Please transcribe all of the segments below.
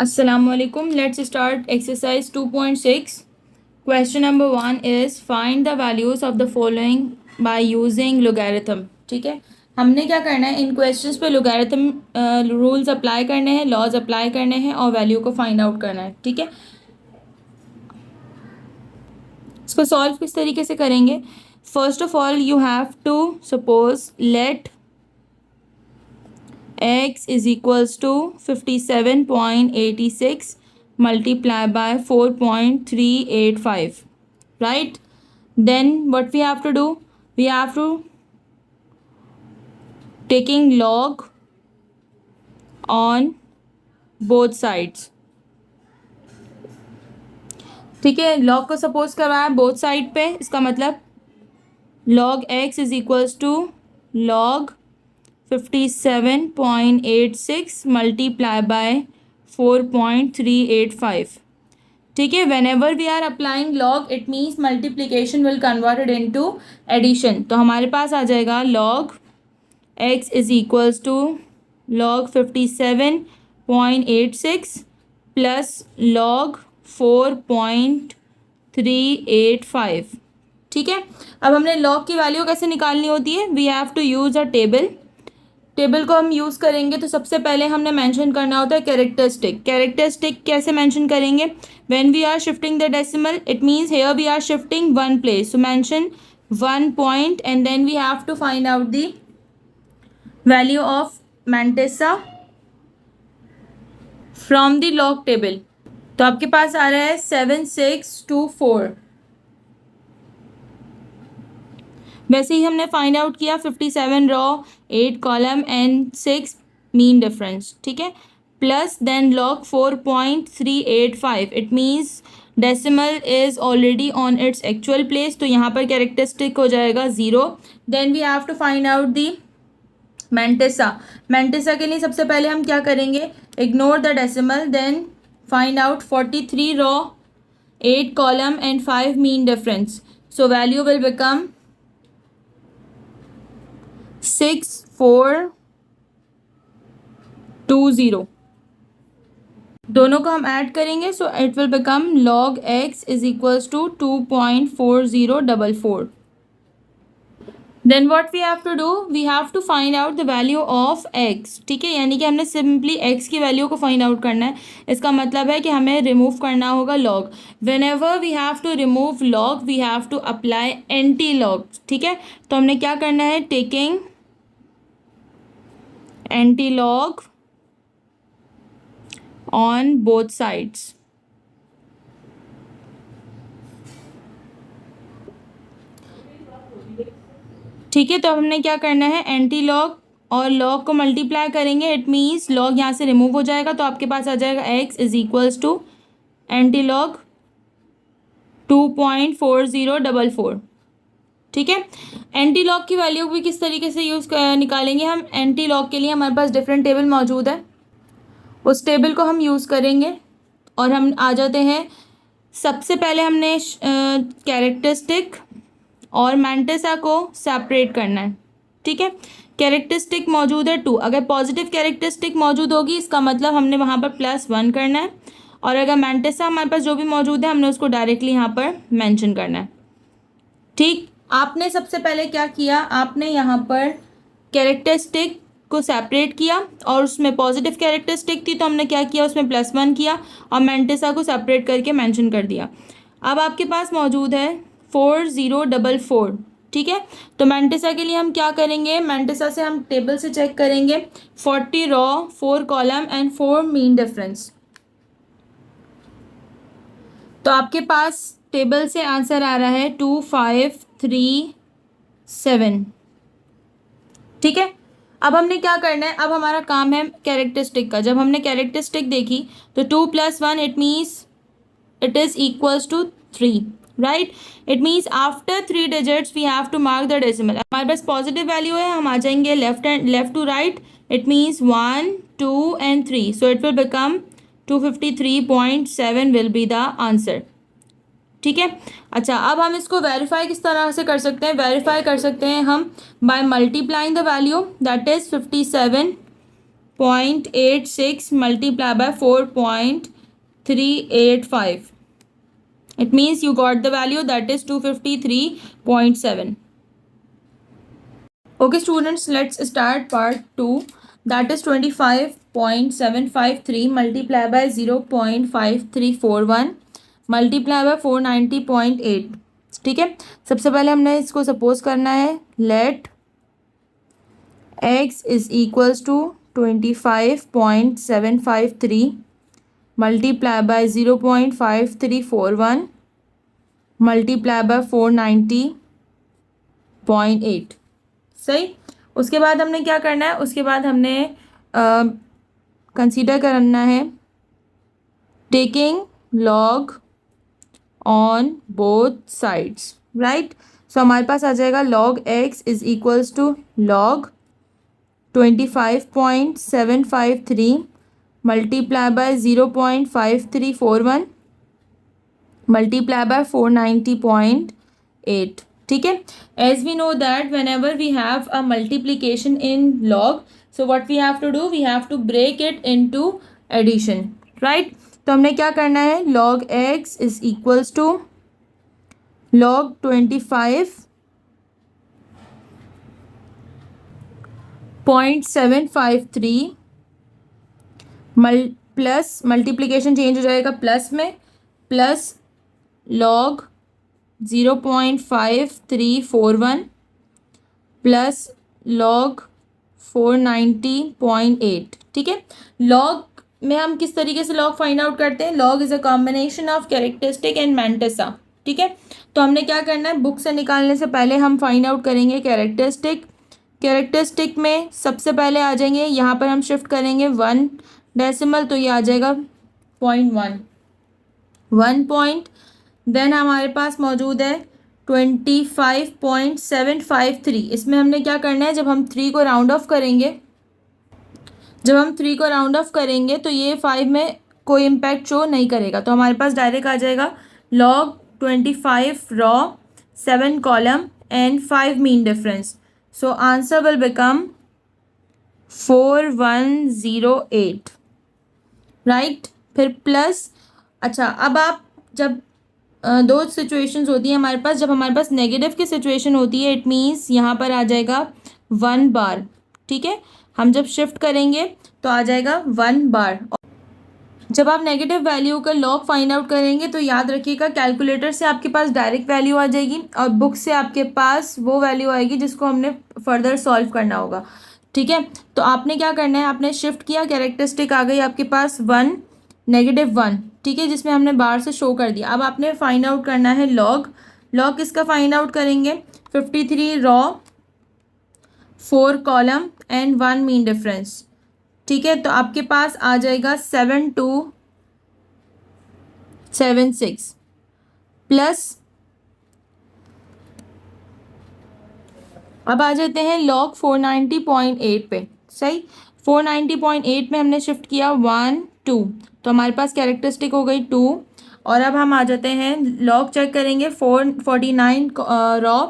Assalamualaikum. Let's start exercise 2.6. Question number 1 is find the values of the following by using logarithm. ठीक है, हमने क्या करना है, इन क्वेश्चंस पे लोगारिथम रूल्स अप्लाई करने हैं, लॉज अप्लाई करने हैं और वैल्यू को फाइंड आउट करना है. ठीक है, इसको सॉल्व किस तरीके से करेंगे. First of all you have to suppose let x is equals to 57.86 multiply by 4.385, right? Then what we have to do, we have to taking log on both sides. ठीक है, log को suppose करवाया both side पे, इसका मतलब log x is equals to log 57.86 multiply by 4.385. ठीक है, whenever we are applying log it means multiplication will converted into addition. तो हमारे पास आ जाएगा log x is equals to log 57.86 plus log 4.385. ठीक है, अब हमने log की वैल्यू कैसे निकालनी होती है. We have to use a table. Table को हम यूज़ करेंगे तो सबसे पहले हमने मेंशन करना होता है कैरेक्टरिस्टिक. कैरेक्टरिस्टिक कैसे मेंशन करेंगे, when we are shifting the decimal it means here we are shifting one place, so mention 1 point and then we have to find out the value of mantissa from the log table. तो आपके पास आ रहा है 7624. वैसे ही हमने find out किया 57 row, 8 column and 6 mean difference. ठीक है, plus then log 4.385 it means decimal is already on its actual place, तो यहाँ पर कैरेक्टरिस्टिक हो जाएगा 0. Then we have to find out the mantissa. Mantissa के लिए सबसे पहले हम क्या करेंगे, ignore the decimal, then find out 43 row, 8 column and 5 mean difference. So value will become 6420. दोनों को हम ऐड करेंगे so it will become log x is equals to 2.4044. Then what we have to do, we have to find out the value of x. ठीक है, यानी कि हमने simply x की वैल्यू को फाइंड आउट करना है. इसका मतलब है कि हमें रिमूव करना होगा log. Whenever we have to remove log we have to apply antilog. ठीक है, तो हमने क्या करना है, taking antilog on both sides. ठीक है, तो हमने क्या करना है, एंटी-लॉग और लॉग को मल्टीप्लाई करेंगे, इट मीन्स लॉग यहाँ से रिमूव हो जाएगा, तो आपके पास आ जाएगा x is equals to antilog 2.4044. ठीक है, एंटी लॉग की वैल्यू भी किस तरीके से निकालेंगे हम. एंटी लॉग के लिए हमारे पास डिफरेंट टेबल मौजूद है, उस टेबल को हम यूज़ करेंगे और हम आ जाते हैं. सबसे पहले हमने कैरेक्टरिस्टिक और मैंटेसा को सेपरेट करना है. ठीक है, कैरेक्टरिस्टिक मौजूद है 2. अगर पॉजिटिव कैरेक्टरिस्टिक मौजूद होगी इसका मतलब हमने वहाँ पर +1 करना है, और अगर मैंटेसा हमारे पास जो भी मौजूद है हमने उसको डायरेक्टली यहाँ पर मेंशन करना है. ठीक, आपने सबसे पहले क्या किया, आपने यहाँ पर कैरेक्टरिस्टिक को सेपरेट किया और उसमें पॉजिटिव कैरेक्टरिस्टिक थी तो हमने क्या किया, उसमें +1 किया और मैंटेसा को सेपरेट करके मेंशन कर दिया. अब आपके पास मौजूद है 4044. ठीक है, तो मैंटेसा के लिए हम क्या करेंगे, मैंटेसा से हम टेबल से चेक करेंगे 40 raw, 4 column and 4 mean difference. तो आपके पास टेबल से आंसर आ रहा है 2537. ठीक है, अब हमने क्या करना है, अब हमारा काम है कैरेक्टरिस्टिक का. जब हमने कैरेक्टरिस्टिक देखी तो 2 + 1 it means it is equals to 3, right. It means after 3 digits we have to mark the decimal. हमारे पास पॉजिटिव वैल्यू है, हम आ जाएंगे left to right, it means 1 2 and 3, so it will become 253.7 will be the answer. ठीक है, अच्छा अब हम इसको वेरीफाई किस तरह से कर सकते हैं, वेरीफाई कर सकते हैं हम by multiplying the value, that is 57 0.86 multiply by 4.385. It means you got the value, that is 253.7. Okay students, let's start part 2, that is 25.753 multiply by 0.5341 multiply by 490.8. ठीक है, सबसे पहले हमने इसको सपोज करना है, let x is equals to 25.753 multiply by 0.5341 multiply by 490.8. सही। उसके बाद हमने क्या करना है, उसके बाद हमने कंसीडर करना है taking log on both sides, right. So हमारे पास आ जाएगा log x is equals to log 25.753 multiply by 0.5341 multiply by 490.8. ठीक है, as we know that whenever we have a multiplication in log, so what we have to do, we have to break it into addition, right. तो हमने क्या करना है, log x is equals to log 25.753 plus multiplication change हो जाएगा plus में, plus log 0.5341 plus log 490.8. ठीक है, log में हम किस तरीके से log फाइंड आउट करते हैं, log is a combination of characteristic and mantissa. ठीक है, तो हमने क्या करना है, बुक से निकालने से पहले हम फाइंड आउट करेंगे कैरेक्टरिस्टिक. कैरेक्टरिस्टिक में सबसे पहले आ जाएंगे, यहाँ पर हम शिफ्ट करेंगे 1 डेसिमल, तो ये आ जाएगा 1 पॉइंट. देन हमारे पास मौजूद है 25.753. इसमें हमने क्या करना है, जब हम 3 को राउंड ऑफ करेंगे तो ये 5 में कोई इम्पैक्ट शो नहीं करेगा, तो हमारे पास डायरेक्ट आ जाएगा log 25 raw 7 column and 5 mean difference. So answer will become 4108, right. फिर प्लस, अच्छा अब आप जब दो सिचुएशंस होती हैं हमारे पास, जब हमारे पास नेगेटिव की सिचुएशन होती है, इट मीन्स यहाँ पर आ जाएगा 1 बार. ठीक है, हम जब शिफ्ट करेंगे तो आ जाएगा 1 बार. जब आप नेगेटिव वैल्यू का लॉग फाइंड आउट करेंगे तो याद रखिएगा कैलकुलेटर से आपके पास डायरेक्ट वैल्यू आ जाएगी और बुक से आपके पास वो वैल्यू आएगी जिसको हमने फर्दर सॉल्व करना होगा. ठीक है, तो आपने क्या करना है, आपने शिफ्ट किया, कैरेक्टरिस्टिक आ गई आपके पास 1 -1. ठीक है, जिसमें हमने बार से शो कर दिया. अब आपने फाइंड आउट करना है लॉग. लॉग किसका फाइंड आउट करेंगे, 53 raw 4 column and 1 mean difference. ठीक है, तो आपके पास आ जाएगा 7276 प्लस, अब आ जाते हैं log 490.8 पे. सही, 490.8 में हमने शिफ्ट किया 1 2, तो हमारे पास कैरेक्टरिस्टिक हो गई 2. और अब हम आ जाते हैं log चेक करेंगे 449 raw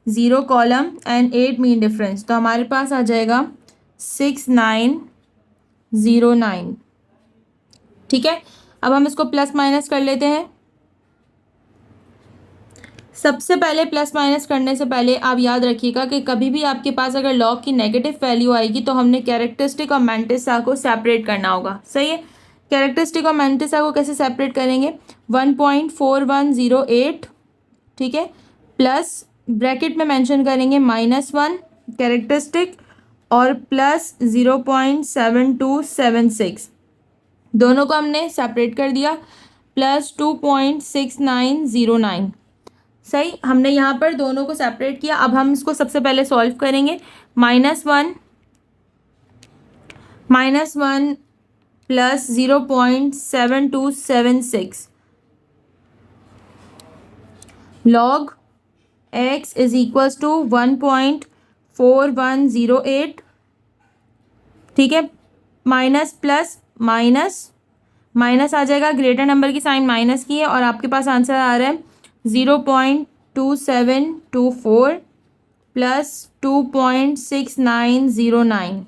0 column and 8 mean difference, तो हमारे पास आ जाएगा 6909. ठीक है, अब हम इसको प्लस माइनस कर लेते हैं. सबसे पहले प्लस माइनस करने से पहले आप याद रखिएगा कि कभी भी आपके पास अगर लॉग की नेगेटिव वैल्यू आएगी तो हमने कैरेक्टरिस्टिक और मैंटिसा को सेपरेट करना होगा. सही है, कैरेक्टरिस्टिक और मैंटिसा को कैसे सेपरेट करेंगे, 1.4108. ठीक है, प्लस ब्रैकेट में मेंशन करेंगे -1 कैरेक्टरिस्टिक और प्लस 0.7276, दोनों को हमने सेपरेट कर दिया, प्लस 2.6909. सही, हमने यहाँ पर दोनों को सेपरेट किया. अब हम इसको सबसे पहले सॉल्व करेंगे. -1 plus 0.7276 log x is equals to 1.4108. ठीक है, माइनस प्लस माइनस माइनस आ जाएगा, ग्रेटर नंबर की साइन माइनस की है और आपके पास आंसर आ रहा है 0.2724 प्लस 2.6909.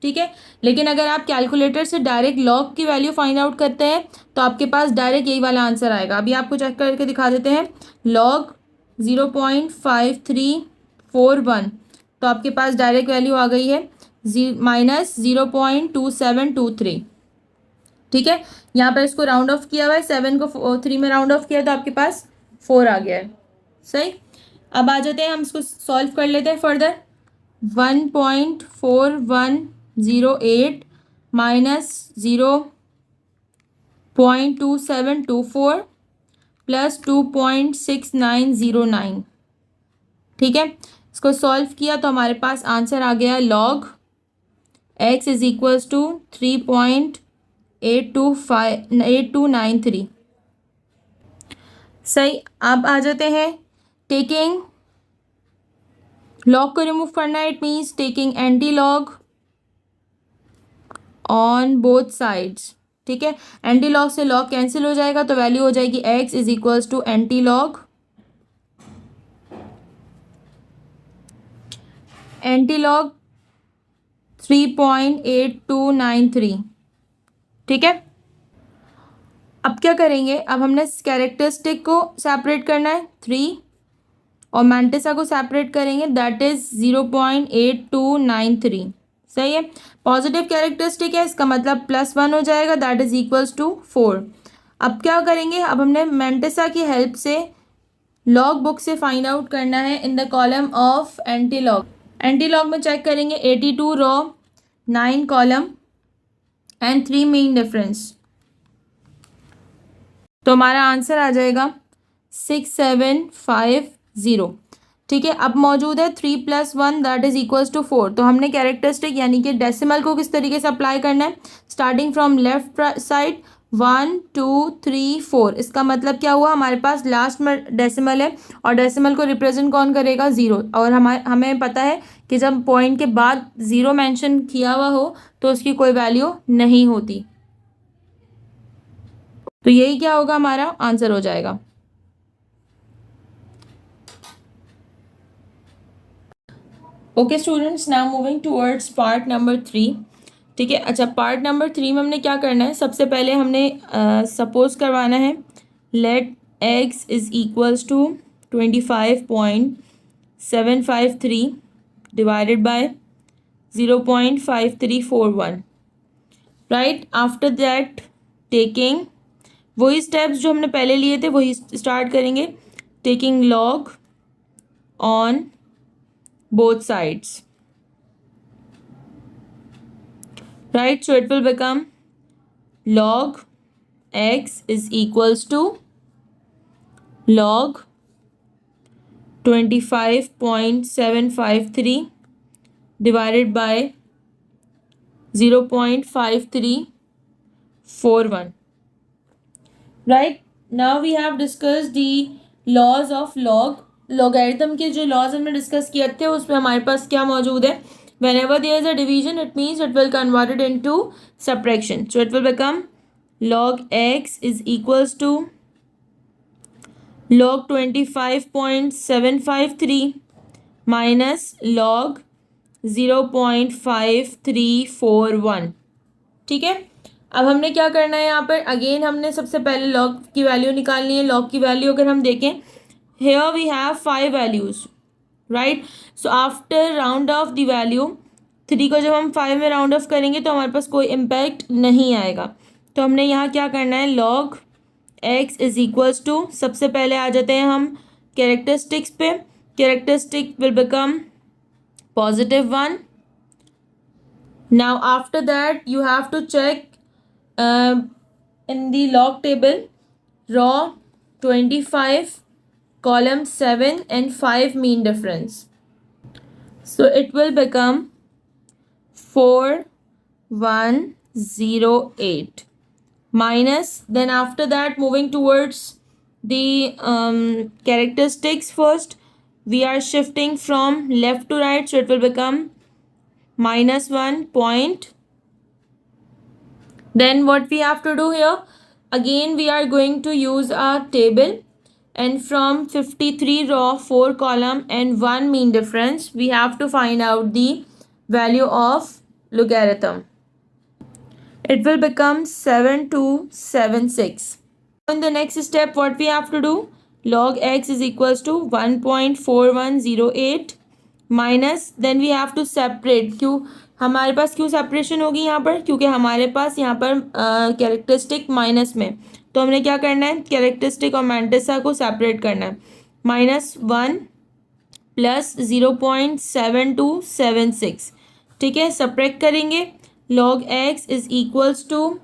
ठीक है। लेकिन अगर आप कैलकुलेटर से डायरेक्ट लॉग की वैल्यू फाइंड आउट करते हैं तो आपके पास डायरेक्ट यही वाला आंसर आएगा। अभी आपको चेक करके दिखा देते हैं। लॉग 0.5341, तो आपके पास डायरेक्ट वैल्यू आ गई है -0.2723। ठीक है, यहाँ पर इसको राउंड ऑफ किया हुआ है, 7 को 3 में राउंड ऑफ किया तो आपके पास 4 आ गया है। सही। अब आ जाते हैं, हम इसको सॉल्व कर लेते हैं फर्दर। 1.4108 minus 0.2724 plus 2.6909। ठीक है, इसको सॉल्व किया तो हमारे पास आंसर आ गया log x is equals to 3.8293। सही। अब आ जाते हैं टेकिंग लॉग को रिमूव करना है। It means taking antilog on both sides. ठीक है, एंटी लॉग से लॉग कैंसिल हो जाएगा तो वैल्यू हो जाएगी x is equals to anti log 3.8293। ठीक है, अब क्या करेंगे, अब हमने कैरेक्टरिस्टिक को सेपरेट करना है 3 और मैंटिसा को सेपरेट करेंगे, दैट इज 0.8293। सही है, पॉजिटिव कैरेक्टरिस्टिक है, इसका मतलब +1 हो जाएगा, दैट इज इक्वल्स टू 4। अब क्या करेंगे, अब हमने मैंटिसा की हेल्प से लॉग बुक से फाइंड आउट करना है in the column of anti log. Anti log में चेक करेंगे 82 raw, 9 column and 3 mean difference, तो हमारा आंसर आ जाएगा 6750। ठीक है, अब मौजूद है 3 + 1 दैट इज इक्वल्स टू 4। तो हमने कैरेक्टरिस्टिक यानी कि डेसिमल को किस तरीके से अप्लाई करना है, स्टार्टिंग फ्रॉम लेफ्ट साइड 1 2 3 4। इसका मतलब क्या हुआ, हमारे पास लास्ट में डेसिमल है और डेसिमल को रिप्रेजेंट कौन करेगा, 0। और हमें पता है कि जब पॉइंट के बाद 0 मेंशन किया हुआ हो तो उसकी कोई वैल्यू नहीं होती। तो यही क्या होगा, हमारा आंसर हो जाएगा। Okay students, now moving towards part number 3। ठीक है, अच्छा पार्ट नंबर 3 में हमने क्या करना है, सबसे पहले हमने सपोज करवाना है let x is equals to 25.753 divided by 0.5341। Right, after that taking वही स्टेप्स जो हमने पहले लिए थे वही स्टार्ट करेंगे, taking log on both sides. Right, so it will become log x is equals to log 25.753 divided by 0.5341. Right, now we have discussed the laws of log. Logarithm के जो लॉज हमने डिस्कस किए थे उसमें हमारे पास क्या मौजूद है, whenever there is a division it means it will convert it into subtraction, so it will become log x is equals to log 25.753 minus log 0.5341। ठीक है, अब हमने क्या करना है, यहाँ पर अगेन हमने सबसे पहले लॉग की वैल्यू निकालनी है। लॉग की वैल्यू अगर हम देखें, here we have 5 values, right? So after round off the value 3 को जब हम 5 में राउंड ऑफ करेंगे तो हमारे पास कोई इम्पैक्ट नहीं आएगा। तो हमने यहाँ क्या करना है, log x is equals to, सबसे पहले आ जाते हैं हम कैरेक्टरिस्टिक्स पे, characteristic will become +1। Now after that you have to check in the log table raw 25 column 7 and 5 mean difference, so it will become 4108 minus, then after that moving towards the characteristics, first we are shifting from left to right, so it will become -1 point. Then what we have to do here, again we are going to use our table, and from 53 raw 4 column and 1 mean difference we have to find out the value of logarithm. It will become 7276. In the next step, what we have to do? Log x is equals to 1.4108 minus, then we have to separate. क्यों हमारे पास क्यों separation होगी यहाँ पर? क्योंकि हमारे पास यहाँ पर कैरेक्टरिस्टिक माइनस में, तो हमने क्या करना है? कैरेक्टरिस्टिक और मैंटिसा को सेपरेट करना है. -1 प्लस 0.7276. ठीक है, सब्ट्रैक्ट करेंगे. Log x is equals to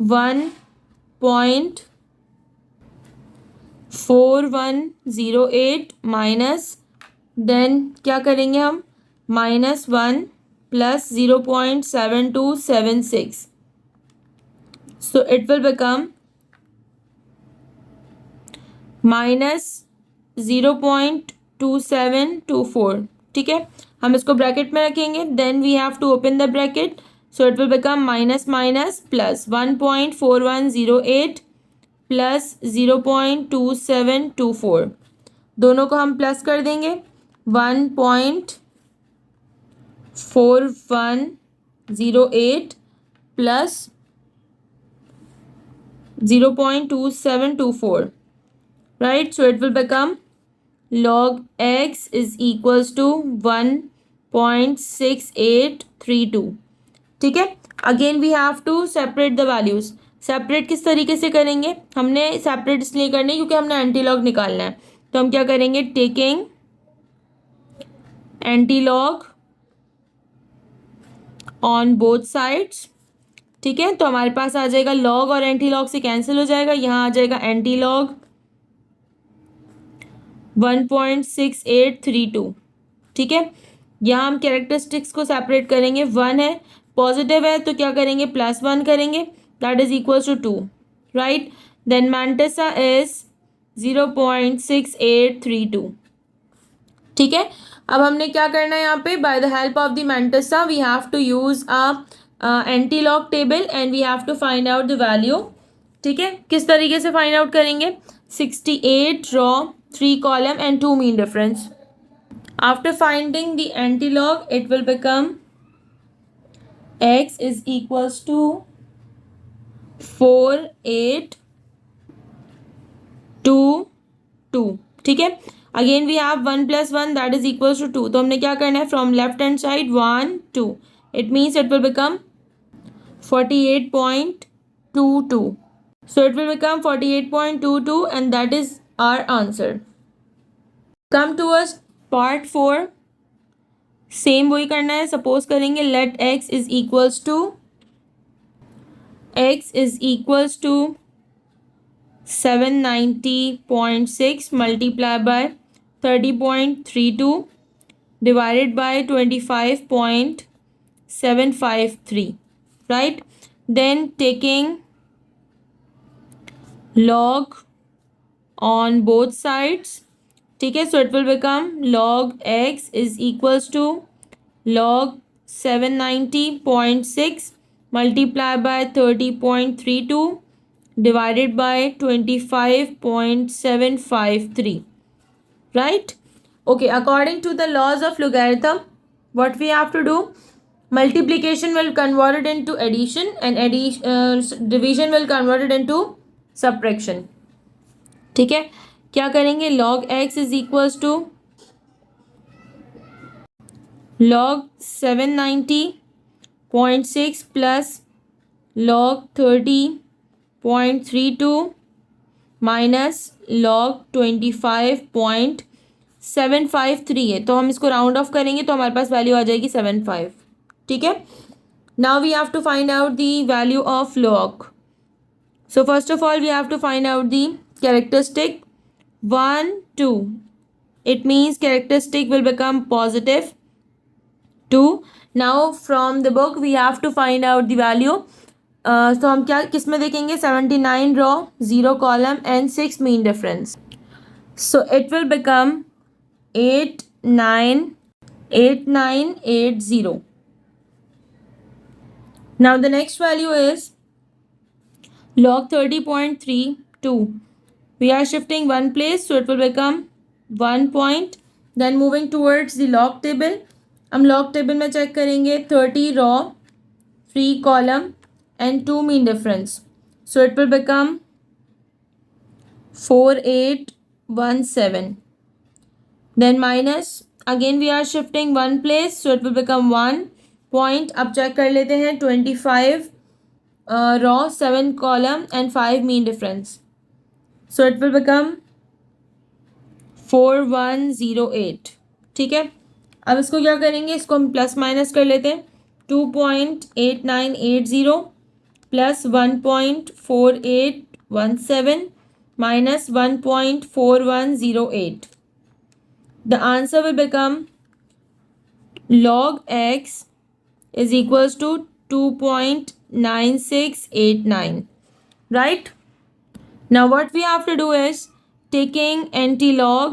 1.4108 minus, then क्या करेंगे हम? -1 plus 0.7276. So it will become -0.2724. ठीक है, हम इसको ब्रैकेट में रखेंगे. Then we have to open the bracket. So it will become minus minus plus 1.4108 plus 0.2724. दोनों को हम प्लस कर देंगे. 1.4108 plus 0.2724. Right, so it will become log x is equals to 1.6832. ठीक है, again we have to separate the values. Separate किस तरीके से करेंगे? हमने सेपरेट इसलिए करनी क्योंकि हमने एंटीलॉग निकालना है. तो हम क्या करेंगे? Taking antilog on both sides. ठीक है, तो हमारे पास आ जाएगा लॉग और एंटीलॉग से कैंसिल हो जाएगा. यहाँ आ जाएगा एंटीलॉग 1.6832. ठीक है, यहाँ हम कैरेक्टरिस्टिक्स को सेपरेट करेंगे. 1 है, पॉजिटिव है, तो क्या करेंगे? +1 करेंगे. That is equals to 2. Right, then mantissa is 0.6832. ठीक है, अब हमने क्या करना है यहाँ पे? By the help of the mantissa we have to use antilog table and we have to find out the value. ठीक है, किस तरीके से फाइंड आउट करेंगे? 68 row, 3 column and 2 mean difference. After finding the antilog, it will become x is equals to 4822. ठीक है, again we have 1 + 1 that is equals to 2. तो हमने क्या करना है? From left hand side 1 2. It means it will become 48.22. So it will become 48.22 and that is our answer. Come towards part 4. Same वही करना है. सपोज करेंगे let x is equals to 790.6 multiply by 30.32 divided by 25.753. Right, then taking log on both sides. ठीक है, so it will become log x is equals to log 790.6 multiply by 30.32 divided by 25.753. right? Okay, according to the laws of logarithm, what we have to do? Multiplication will convert it into addition and division will convert it into subtraction. ठीक है, क्या करेंगे? log x is equals to log 790.6 plus log 30.32 minus log 25.753 है. तो हम इसको round of करेंगे तो हमारे पास वैल्यू आ जाएगी 75. ठीक है, now we have to find out the value of log. So first of all we have to find out the characteristic 1 2. It means characteristic will become positive 2. Now from the book we have to find out the value. So हम क्या किस में देखेंगे? 79 row, 0 column and 6 mean difference. So it will become 898980. Now the next value is log 30.32. We are shifting one place, so it will become 1 point. Then moving towards the log table. हम log table में check करेंगे 30 raw 3 column and 2 mean difference. So it will become 4817. Then minus, again we are shifting one place, so it will become 1 point. अब check कर लेते हैं 25 raw 7 column and 5 mean difference. So it will become 4108. ठीक है, अब इसको क्या करेंगे, इसको हम प्लस माइनस कर लेते हैं. 2.8980 plus 1.4817 minus 1.4108. The answer will become log x is equals to 2.9689. Right? Now what we have to do is taking anti-log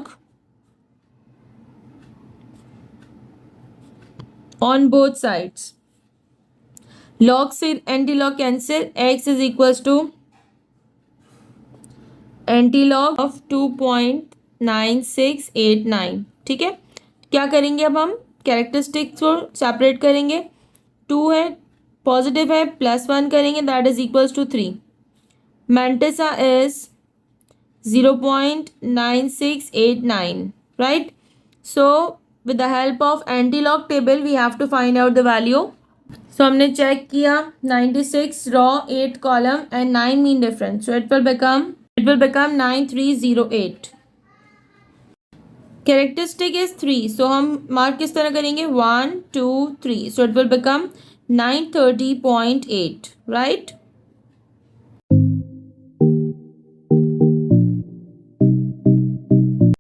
on both sides. Log से anti log cancel, x is equals to anti log of 2.9689. ठीक है, क्या करेंगे अब हम characteristics को separate करेंगे. 2 है पॉजिटिव है, +1 करेंगे that is equals to 3. Mantissa is 0.9689. Right, so with the help of anti-log table we have to find out the value. So हमने चेक किया 96 raw 8 column and 9 mean difference, so it will become 9308. Characteristic is 3, so हम mark किस तरह करेंगे 1 2 3, so it will become 930.8. right?